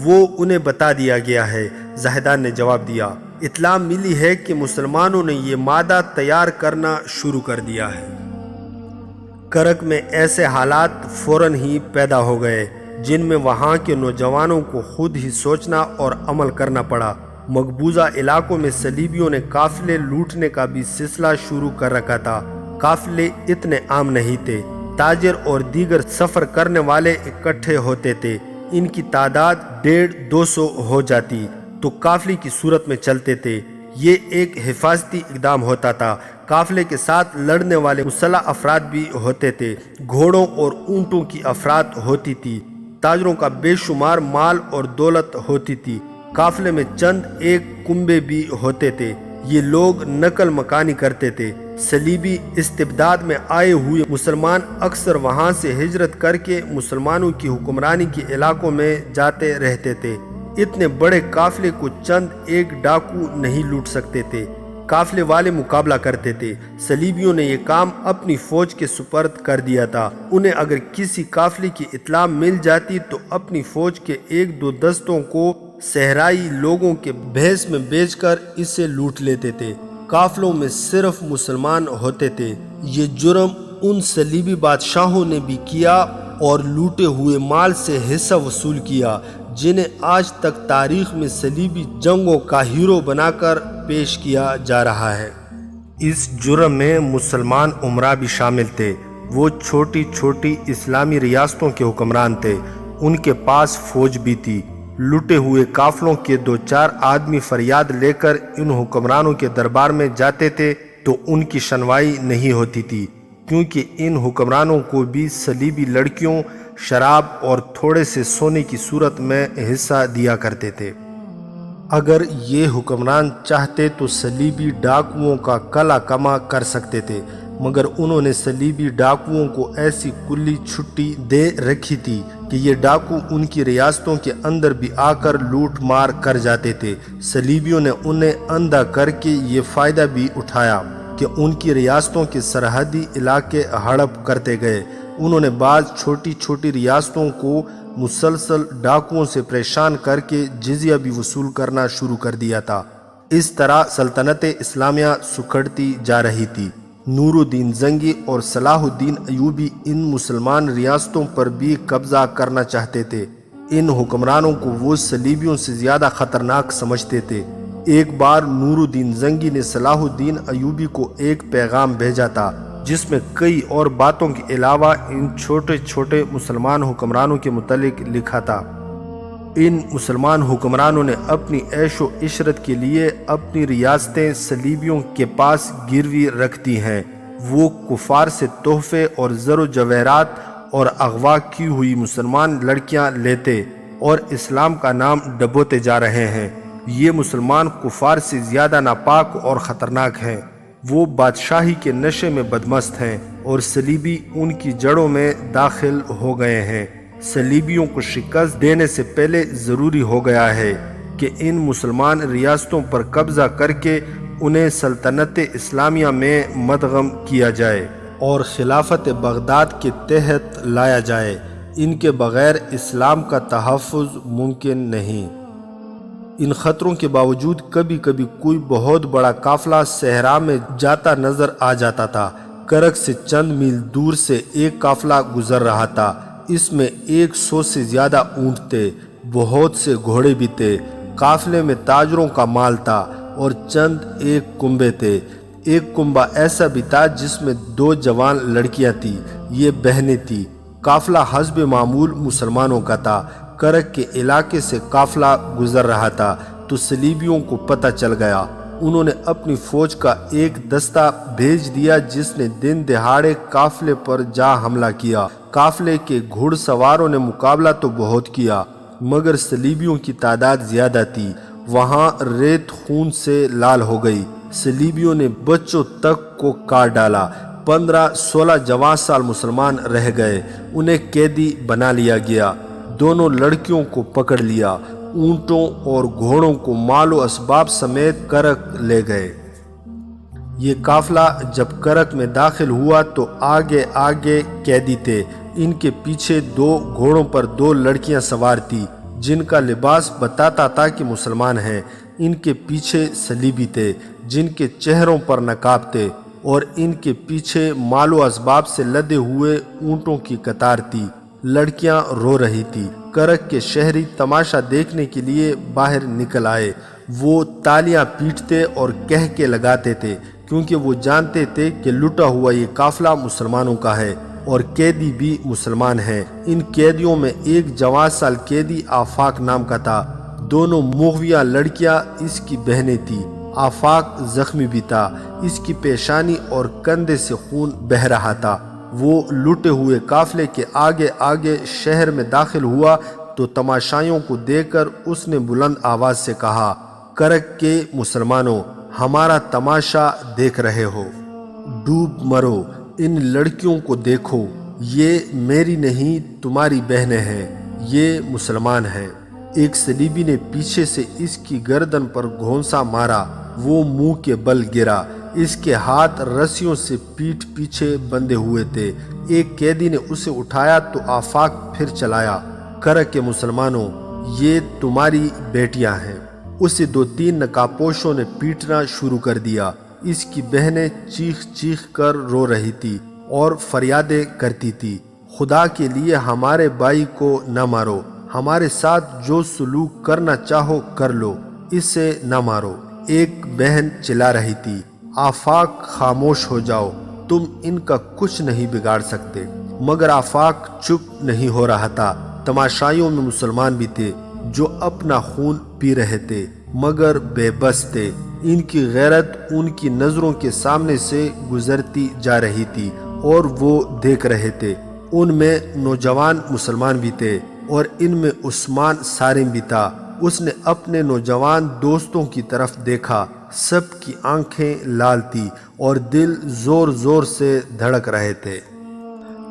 Speaker 1: وہ انہیں بتا دیا گیا ہے، زاہدان نے جواب دیا۔ اطلاع ملی ہے کہ مسلمانوں نے یہ مادہ تیار کرنا شروع کر دیا ہے۔ کرک میں ایسے حالات فوراً ہی پیدا ہو گئے جن میں وہاں کے نوجوانوں کو خود ہی سوچنا اور عمل کرنا پڑا۔ مقبوضہ علاقوں میں صلیبیوں نے قافلے لوٹنے کا بھی سلسلہ شروع کر رکھا تھا۔ قافلے اتنے عام نہیں تھے، تاجر اور دیگر سفر کرنے والے اکٹھے ہوتے تھے، ان کی تعداد 150-200 ہو جاتی تو قافلے کی صورت میں چلتے تھے۔ یہ ایک حفاظتی اقدام ہوتا تھا۔ قافلے کے ساتھ لڑنے والے مسلح افراد بھی ہوتے تھے، گھوڑوں اور اونٹوں کی افراد ہوتی تھی، تاجروں کا بے شمار مال اور دولت ہوتی تھی۔ قافلے میں چند ایک کنبے بھی ہوتے تھے، یہ لوگ نقل مکانی کرتے تھے۔ صلیبی استبداد میں آئے ہوئے مسلمان اکثر وہاں سے ہجرت کر کے مسلمانوں کی حکمرانی کے علاقوں میں جاتے رہتے تھے۔ اتنے بڑے قافلے کو چند ایک ڈاکو نہیں لوٹ سکتے تھے، قافلے والے مقابلہ کرتے تھے۔ صلیبیوں نے یہ کام اپنی فوج کے سپرد کر دیا تھا۔ انہیں اگر کسی قافلے کی اطلاع مل جاتی تو اپنی فوج کے 1-2 دستوں کو صحرائی لوگوں کے بھیس میں بیچ کر اسے لوٹ لیتے تھے۔ قافلوں میں صرف مسلمان ہوتے تھے۔ یہ جرم ان صلیبی بادشاہوں نے بھی کیا اور لوٹے ہوئے مال سے حصہ وصول کیا، جنہیں آج تک تاریخ میں صلیبی جنگوں کا ہیرو بنا کر پیش کیا جا رہا ہے۔ اس جرم میں مسلمان امراء بھی شامل تھے۔ وہ چھوٹی چھوٹی اسلامی ریاستوں کے حکمران تھے، ان کے پاس فوج بھی تھی۔ لوٹے ہوئے قافلوں کے دو چار آدمی فریاد لے کر ان حکمرانوں کے دربار میں جاتے تھے تو ان کی سنوائی نہیں ہوتی تھی، کیونکہ ان حکمرانوں کو بھی صلیبی لڑکیوں، شراب اور تھوڑے سے سونے کی صورت میں حصہ دیا کرتے تھے۔ اگر یہ حکمران چاہتے تو صلیبی ڈاکوؤں کا کلا کما کر سکتے تھے، مگر انہوں نے صلیبی ڈاکوؤں کو ایسی کلی چھٹی دے رکھی تھی کہ یہ ڈاکو ان کی ریاستوں کے اندر بھی آ کر لوٹ مار کر جاتے تھے۔ صلیبیوں نے انہیں اندھا کر کے یہ فائدہ بھی اٹھایا کہ ان کی ریاستوں کے سرحدی علاقے ہڑپ کرتے گئے۔ انہوں نے بعض چھوٹی چھوٹی ریاستوں کو مسلسل ڈاکوؤں سے پریشان کر کے جزیہ بھی وصول کرنا شروع کر دیا تھا۔ اس طرح سلطنت اسلامیہ سکڑتی جا رہی تھی۔ نور الدین زنگی اور صلاح الدین ایوبی ان مسلمان ریاستوں پر بھی قبضہ کرنا چاہتے تھے۔ ان حکمرانوں کو وہ صلیبیوں سے زیادہ خطرناک سمجھتے تھے۔ ایک بار نور الدین زنگی نے صلاح الدین ایوبی کو ایک پیغام بھیجا تھا، جس میں کئی اور باتوں کے علاوہ ان چھوٹے چھوٹے مسلمان حکمرانوں کے متعلق لکھا تھا۔ ان مسلمان حکمرانوں نے اپنی عیش و عشرت کے لیے اپنی ریاستیں صلیبیوں کے پاس گروی رکھ دی ہیں۔ وہ کفار سے تحفے اور زر و جواہرات اور اغوا کی ہوئی مسلمان لڑکیاں لیتے اور اسلام کا نام ڈبوتے جا رہے ہیں۔ یہ مسلمان کفار سے زیادہ ناپاک اور خطرناک ہیں۔ وہ بادشاہی کے نشے میں بدمست ہیں اور صلیبی ان کی جڑوں میں داخل ہو گئے ہیں۔ صلیبیوں کو شکست دینے سے پہلے ضروری ہو گیا ہے کہ ان مسلمان ریاستوں پر قبضہ کر کے انہیں سلطنت اسلامیہ میں مدغم کیا جائے اور خلافت بغداد کے تحت لایا جائے۔ ان کے بغیر اسلام کا تحفظ ممکن نہیں۔ ان خطروں کے باوجود کبھی کبھی کوئی بہت بڑا قافلہ صحرا میں جاتا نظر آ جاتا تھا۔ کرک سے چند میل دور سے ایک قافلہ گزر رہا تھا۔ اس میں 100 سے زیادہ اونٹ تھے، بہت سے گھوڑے بھی تھے۔ قافلے میں تاجروں کا مال تھا اور چند ایک کنبے تھے۔ ایک کنبہ ایسا بھی تھا جس میں 2 جوان لڑکیاں تھیں، یہ بہنیں تھیں۔ قافلہ حسب معمول مسلمانوں کا تھا۔ کرک کے علاقے سے قافلہ گزر رہا تھا تو صلیبیوں کو پتہ چل گیا۔ انہوں نے اپنی فوج کا ایک دستہ بھیج دیا جس نے دن دہاڑے قافلے پر جا حملہ کیا۔ قافلے کے گھڑ سواروں نے مقابلہ تو بہت کیا، مگر صلیبیوں کی تعداد زیادہ تھی۔ وہاں ریت خون سے لال ہو گئی۔ صلیبیوں نے بچوں تک کو کاٹ ڈالا۔ 15-16 جوان سال مسلمان رہ گئے۔ انہیں قیدی بنا لیا گیا۔ دونوں لڑکیوں کو پکڑ لیا۔ اونٹوں اور گھوڑوں کو مال و اسباب سمیت کرک لے گئے۔ یہ قافلہ جب کرک میں داخل ہوا تو آگے آگے قیدی تھے۔ ان کے پیچھے 2 گھوڑوں پر 2 لڑکیاں سوار تھیں جن کا لباس بتاتا تھا کہ مسلمان ہیں۔ ان کے پیچھے صلیبی تھے جن کے چہروں پر نقاب تھے اور ان کے پیچھے مال و اسباب سے لدے ہوئے اونٹوں کی قطار تھی۔ لڑکیاں رو رہی تھی۔ کرک کے شہری تماشا دیکھنے کے لیے باہر نکل آئے۔ وہ تالیاں پیٹتے اور کہکے لگاتے تھے کیونکہ وہ جانتے تھے کہ لٹا ہوا یہ قافلہ مسلمانوں کا ہے اور قیدی بھی مسلمان ہیں۔ ان قیدیوں میں ایک جوان سال قیدی آفاق نام کا تھا۔ دونوں مغویہ لڑکیاں اس کی بہنیں تھیں۔ آفاق زخمی بھی تھا، اس کی پیشانی اور کندھے سے خون بہہ رہا تھا۔ وہ لٹے ہوئے قافلے کے آگے آگے شہر میں داخل ہوا تو تماشائیوں کو دیکھ کر اس نے بلند آواز سے کہا، کرک کے مسلمانوں، ہمارا تماشا دیکھ رہے ہو، ڈوب مرو، ان لڑکیوں کو دیکھو، یہ میری نہیں تمہاری بہنیں ہیں، یہ مسلمان ہیں۔ ایک صلیبی نے پیچھے سے اس کی گردن پر گھونسا مارا، وہ منہ کے بل گرا۔ اس کے ہاتھ رسیوں سے پیٹھ پیچھے بندھے ہوئے تھے۔ ایک قیدی نے اسے اٹھایا تو آفاق پھر چلایا، کرک کے مسلمانوں، یہ تمہاری بیٹیاں ہیں۔ اسے 2-3 نقابپوشوں نے پیٹنا شروع کر دیا۔ اس کی بہنیں چیخ چیخ کر رو رہی تھی اور فریادیں کرتی تھی، خدا کے لیے ہمارے بھائی کو نہ مارو، ہمارے ساتھ جو سلوک کرنا چاہو کر لو، اسے نہ مارو۔ ایک بہن چلا رہی تھی، آفاق خاموش ہو جاؤ، تم ان کا کچھ نہیں بگاڑ سکتے۔ مگر آفاق چپ نہیں ہو رہا تھا۔ تماشائیوں میں مسلمان بھی تھے جو اپنا خون پی رہے تھے مگر بے بس تھے۔ ان کی غیرت ان کی نظروں کے سامنے سے گزرتی جا رہی تھی اور وہ دیکھ رہے تھے۔ ان میں نوجوان مسلمان بھی تھے اور ان میں عثمان صارم بھی تھا۔ اس نے اپنے نوجوان دوستوں کی طرف دیکھا، سب کی آنکھیں لال تھی اور دل زور زور سے دھڑک رہے تھے۔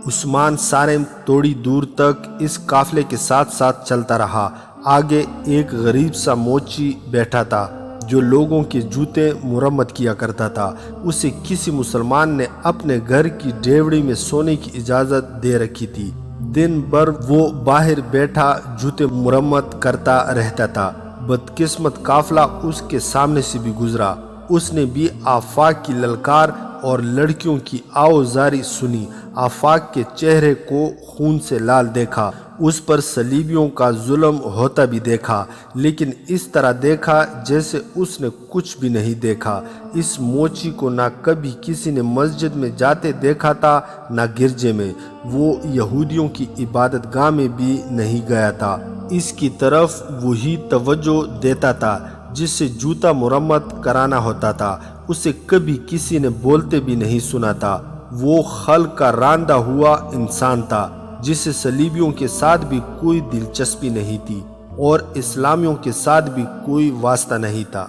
Speaker 1: عثمان صارم تھوڑی دور تک اس قافلے کے ساتھ ساتھ چلتا رہا۔ آگے ایک غریب سا موچی بیٹھا تھا جو لوگوں کے جوتے مرمت کیا کرتا تھا۔ اسے کسی مسلمان نے اپنے گھر کی ڈیوڑی میں سونے کی اجازت دے رکھی تھی۔ دن بھر وہ باہر بیٹھا جوتے مرمت کرتا رہتا تھا۔ بدقسمت قافلہ اس کے سامنے سے بھی گزرا۔ اس نے بھی آفاق کی للکار اور لڑکیوں کی آوازاری سنی۔ آفاق کے چہرے کو خون سے لال دیکھا، اس پر صلیبیوں کا ظلم ہوتا بھی دیکھا، لیکن اس طرح دیکھا جیسے اس نے کچھ بھی نہیں دیکھا۔ اس موچی کو نہ کبھی کسی نے مسجد میں جاتے دیکھا تھا نہ گرجے میں۔ وہ یہودیوں کی عبادت گاہ میں بھی نہیں گیا تھا۔ اس کی طرف وہی توجہ دیتا تھا جس سے جوتا مرمت کرانا ہوتا تھا۔ اسے کبھی کسی نے بولتے بھی نہیں سنا تھا۔ وہ خلق کا راندہ ہوا انسان تھا جسے صلیبیوں کے ساتھ بھی کوئی دلچسپی نہیں تھی اور اسلامیوں کے ساتھ بھی کوئی واسطہ نہیں تھا۔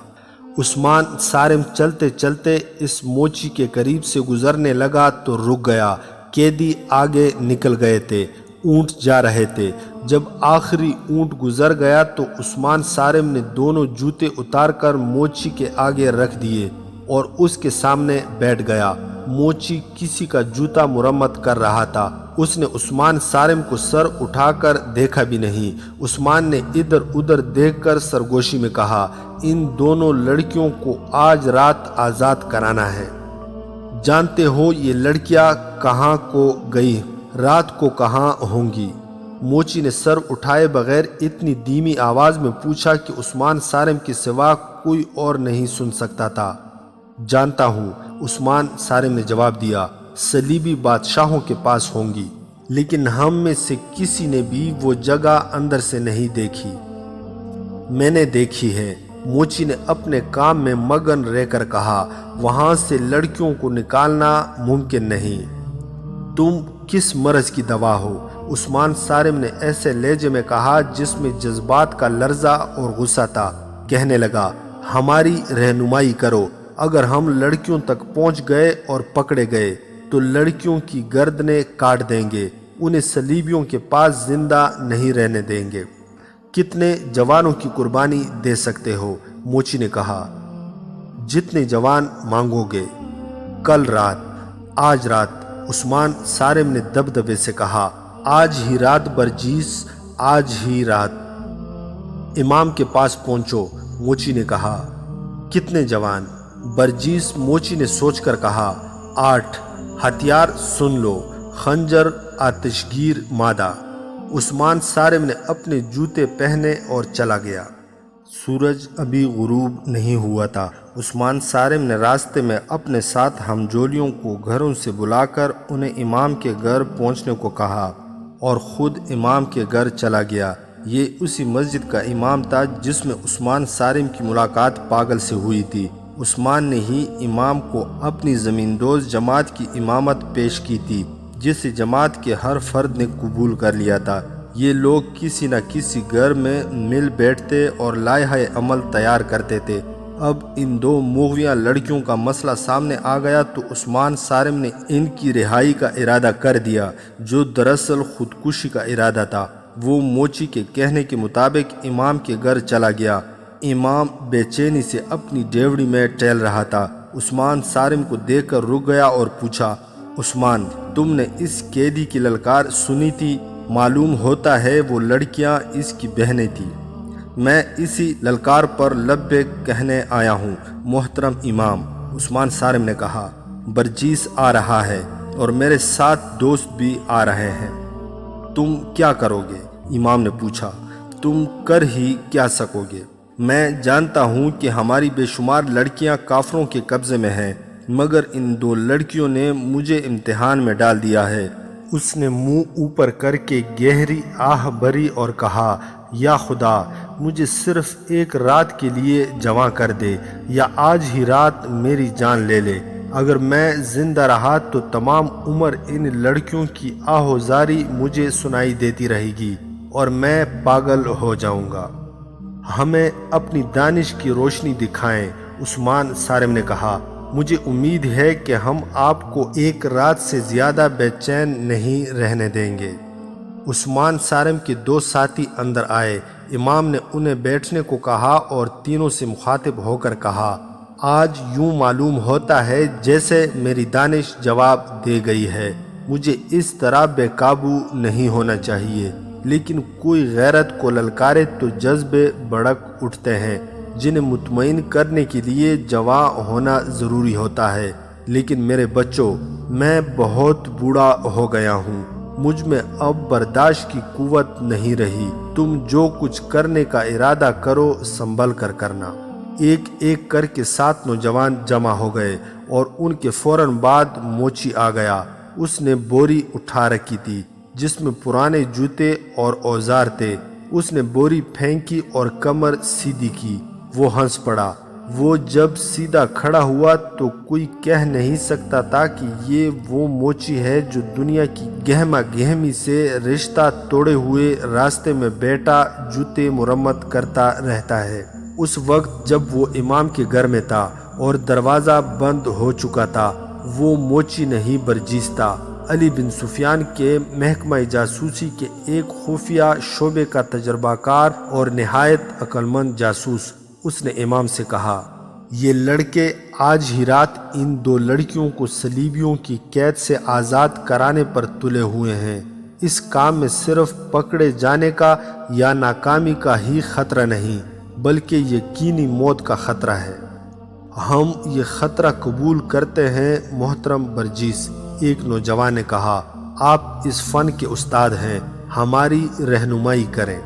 Speaker 1: عثمان صارم چلتے چلتے اس موچی کے قریب سے گزرنے لگا تو رک گیا۔ قیدی آگے نکل گئے تھے، اونٹ جا رہے تھے۔ جب آخری اونٹ گزر گیا تو عثمان صارم نے دونوں جوتے اتار کر موچی کے آگے رکھ دیے اور اس کے سامنے بیٹھ گیا۔ موچی کسی کا جوتا مرمت کر رہا تھا۔ اس نے عثمان صارم کو سر اٹھا کر دیکھا بھی نہیں۔ عثمان نے ادھر ادھر دیکھ کر سرگوشی میں کہا، ان دونوں لڑکیوں کو آج رات آزاد کرانا ہے۔ جانتے ہو یہ لڑکیاں کہاں کو گئی، رات کو کہاں ہوں گی؟ موچی نے سر اٹھائے بغیر اتنی دھیمی آواز میں پوچھا کہ عثمان صارم کے سوا کوئی اور نہیں سن سکتا تھا۔ جانتا ہوں، عثمان صارم نے جواب دیا، صلیبی بادشاہوں کے پاس ہوں گی، لیکن ہم میں سے کسی نے بھی وہ جگہ اندر سے نہیں دیکھی۔ میں نے دیکھی ہے، موچی نے اپنے کام میں مگن رہ کر کہا، وہاں سے لڑکیوں کو نکالنا ممکن نہیں۔ تم کس مرض کی دوا ہو؟ عثمان صارم نے ایسے لہجے میں کہا جس میں جذبات کا لرزہ اور غصہ تھا۔ کہنے لگا، ہماری رہنمائی کرو۔ اگر ہم لڑکیوں تک پہنچ گئے اور پکڑے گئے تو لڑکیوں کی گردنیں کاٹ دیں گے، انہیں صلیبیوں کے پاس زندہ نہیں رہنے دیں گے۔ کتنے جوانوں کی قربانی دے سکتے ہو؟ موچی نے کہا، جتنے جوان مانگو گے۔ کل رات، آج رات، عثمان صارم نے دبدبے سے کہا، آج ہی رات برجیس، آج ہی رات۔ امام کے پاس پہنچو، موچی نے کہا۔ کتنے جوان؟ برجیس موچی نے سوچ کر کہا، 8۔ ہتھیار سن لو، خنجر، آتشگیر مادہ۔ عثمان صارم نے اپنے جوتے پہنے اور چلا گیا۔ سورج ابھی غروب نہیں ہوا تھا۔ عثمان صارم نے راستے میں اپنے ساتھ ہمجولیوں کو گھروں سے بلا کر انہیں امام کے گھر پہنچنے کو کہا اور خود امام کے گھر چلا گیا۔ یہ اسی مسجد کا امام تھا جس میں عثمان صارم کی ملاقات پاگل سے ہوئی تھی۔ عثمان نے ہی امام کو اپنی زمیندوز جماعت کی امامت پیش کی تھی، جسے جماعت کے ہر فرد نے قبول کر لیا تھا۔ یہ لوگ کسی نہ کسی گھر میں مل بیٹھتے اور لائحہ عمل تیار کرتے تھے۔ اب ان دو مغویاں لڑکیوں کا مسئلہ سامنے آ گیا تو عثمان صارم نے ان کی رہائی کا ارادہ کر دیا، جو دراصل خودکشی کا ارادہ تھا۔ وہ موچی کے کہنے کے مطابق امام کے گھر چلا گیا۔ امام بے چینی سے اپنی ڈیوڑی میں ٹہل رہا تھا۔ عثمان صارم کو دیکھ کر رک گیا اور پوچھا، عثمان، تم نے اس قیدی کی للکار سنی تھی؟ معلوم ہوتا ہے وہ لڑکیاں اس کی بہنیں تھیں۔ میں اسی للکار پر لبیک کہنے آیا ہوں محترم امام، عثمان صارم نے کہا۔ برجیس آ رہا ہے اور میرے ساتھ دوست بھی آ رہے ہیں۔ تم کیا کرو گے؟ امام نے پوچھا۔ تم کر ہی کیا سکو گے؟ میں جانتا ہوں کہ ہماری بے شمار لڑکیاں کافروں کے قبضے میں ہیں، مگر ان 2 لڑکیوں نے مجھے امتحان میں ڈال دیا ہے۔ اس نے منہ اوپر کر کے گہری آہ بھری اور کہا، یا خدا، مجھے صرف ایک رات کے لیے جواں کر دے، یا آج ہی رات میری جان لے لے۔ اگر میں زندہ رہا تو تمام عمر ان لڑکیوں کی آہوزاری مجھے سنائی دیتی رہے گی اور میں پاگل ہو جاؤں گا۔ ہمیں اپنی دانش کی روشنی دکھائیں، عثمان صارم نے کہا۔ مجھے امید ہے کہ ہم آپ کو ایک رات سے زیادہ بے چین نہیں رہنے دیں گے۔ عثمان صارم کے 2 ساتھی اندر آئے۔ امام نے انہیں بیٹھنے کو کہا اور تینوں سے مخاطب ہو کر کہا، آج یوں معلوم ہوتا ہے جیسے میری دانش جواب دے گئی ہے۔ مجھے اس طرح بے قابو نہیں ہونا چاہیے، لیکن کوئی غیرت کو للکارے تو جذبے بھڑک اٹھتے ہیں، جنہیں مطمئن کرنے کے لیے جواں ہونا ضروری ہوتا ہے۔ لیکن میرے بچوں، میں بہت بوڑھا ہو گیا ہوں، مجھ میں اب برداشت کی قوت نہیں رہی۔ تم جو کچھ کرنے کا ارادہ کرو سنبھل کر کرنا۔ ایک ایک کر کے 7 نوجوان جمع ہو گئے اور ان کے فوراً بعد موچی آ گیا۔ اس نے بوری اٹھا رکھی تھی جس میں پرانے جوتے اور اوزار تھے۔ اس نے بوری پھینکی اور کمر سیدھی کی۔ وہ ہنس پڑا۔ وہ جب سیدھا کھڑا ہوا تو کوئی کہہ نہیں سکتا تھا کہ یہ وہ موچی ہے جو دنیا کی گہما گہمی سے رشتہ توڑے ہوئے راستے میں بیٹھا جوتے مرمت کرتا رہتا ہے۔ اس وقت جب وہ امام کے گھر میں تھا اور دروازہ بند ہو چکا تھا، وہ موچی نہیں برجیس تھا، علی بن سفیان کے محکمہ جاسوسی کے ایک خفیہ شعبے کا تجربہ کار اور نہایت عقل مند جاسوس۔ اس نے امام سے کہا، یہ لڑکے آج ہی رات ان 2 لڑکیوں کو صلیبیوں کی قید سے آزاد کرانے پر تلے ہوئے ہیں۔ اس کام میں صرف پکڑے جانے کا یا ناکامی کا ہی خطرہ نہیں، بلکہ یقینی موت کا خطرہ ہے۔ ہم یہ خطرہ قبول کرتے ہیں محترم برجیس، ایک نوجوان نے کہا۔ آپ اس فن کے استاد ہیں، ہماری رہنمائی کریں۔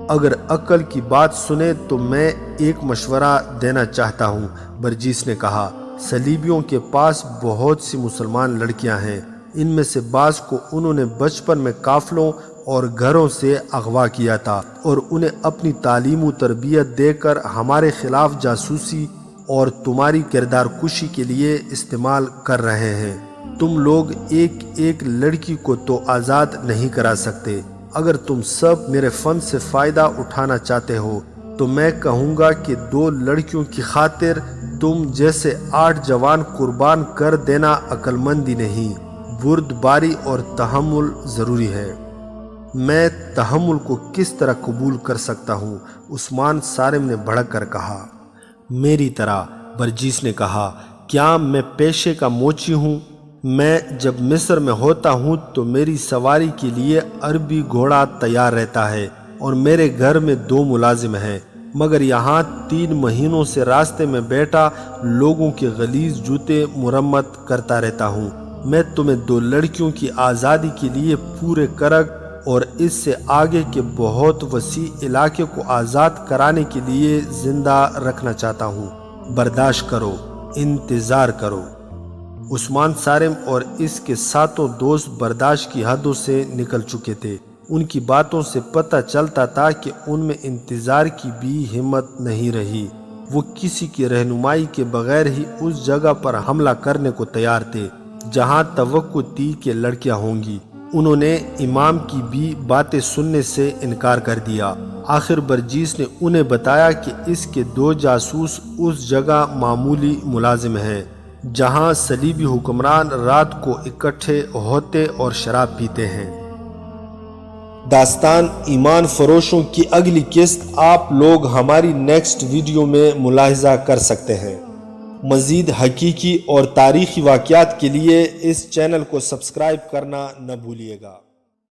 Speaker 1: اگر عقل کی بات سنیں تو میں ایک مشورہ دینا چاہتا ہوں، برجیس نے کہا۔ صلیبیوں کے پاس بہت سی مسلمان لڑکیاں ہیں، ان میں سے بعض کو انہوں نے بچپن میں قافلوں اور گھروں سے اغوا کیا تھا اور انہیں اپنی تعلیم و تربیت دے کر ہمارے خلاف جاسوسی اور تمہاری کردار کشی کے لیے استعمال کر رہے ہیں۔ تم لوگ ایک ایک لڑکی کو تو آزاد نہیں کرا سکتے۔ اگر تم سب میرے فن سے فائدہ اٹھانا چاہتے ہو تو میں کہوں گا کہ 2 لڑکیوں کی خاطر تم جیسے 8 جوان قربان کر دینا عقل مندی نہیں، بردباری اور تحمل ضروری ہے۔ میں تحمل کو کس طرح قبول کر سکتا ہوں؟ عثمان صارم نے بھڑک کر کہا۔ میری طرح، برجیس نے کہا۔ کیا میں پیشے کا موچی ہوں؟ میں جب مصر میں ہوتا ہوں تو میری سواری کے لیے عربی گھوڑا تیار رہتا ہے اور میرے گھر میں 2 ملازم ہیں، مگر یہاں 3 مہینوں سے راستے میں بیٹھا لوگوں کے غلیظ جوتے مرمت کرتا رہتا ہوں۔ میں تمہیں 2 لڑکیوں کی آزادی کے لیے پورے کرگ اور اس سے آگے کے بہت وسیع علاقے کو آزاد کرانے کے لیے زندہ رکھنا چاہتا ہوں۔ برداشت کرو، انتظار کرو۔ عثمان صارم اور اس کے 7 دوست برداشت کی حدوں سے نکل چکے تھے۔ ان کی باتوں سے پتہ چلتا تھا کہ ان میں انتظار کی بھی ہمت نہیں رہی۔ وہ کسی کی رہنمائی کے بغیر ہی اس جگہ پر حملہ کرنے کو تیار تھے جہاں توقع تھی کہ لڑکیاں ہوں گی۔ انہوں نے امام کی بھی باتیں سننے سے انکار کر دیا۔ آخر برجیس نے انہیں بتایا کہ اس کے 2 جاسوس اس جگہ معمولی ملازم ہیں جہاں صلیبی حکمران رات کو اکٹھے ہوتے اور شراب پیتے ہیں۔ داستان ایمان فروشوں کی اگلی قسط آپ لوگ ہماری نیکسٹ ویڈیو میں ملاحظہ کر سکتے ہیں۔ مزید حقیقی اور تاریخی واقعات کے لیے اس چینل کو سبسکرائب کرنا نہ بھولیے گا۔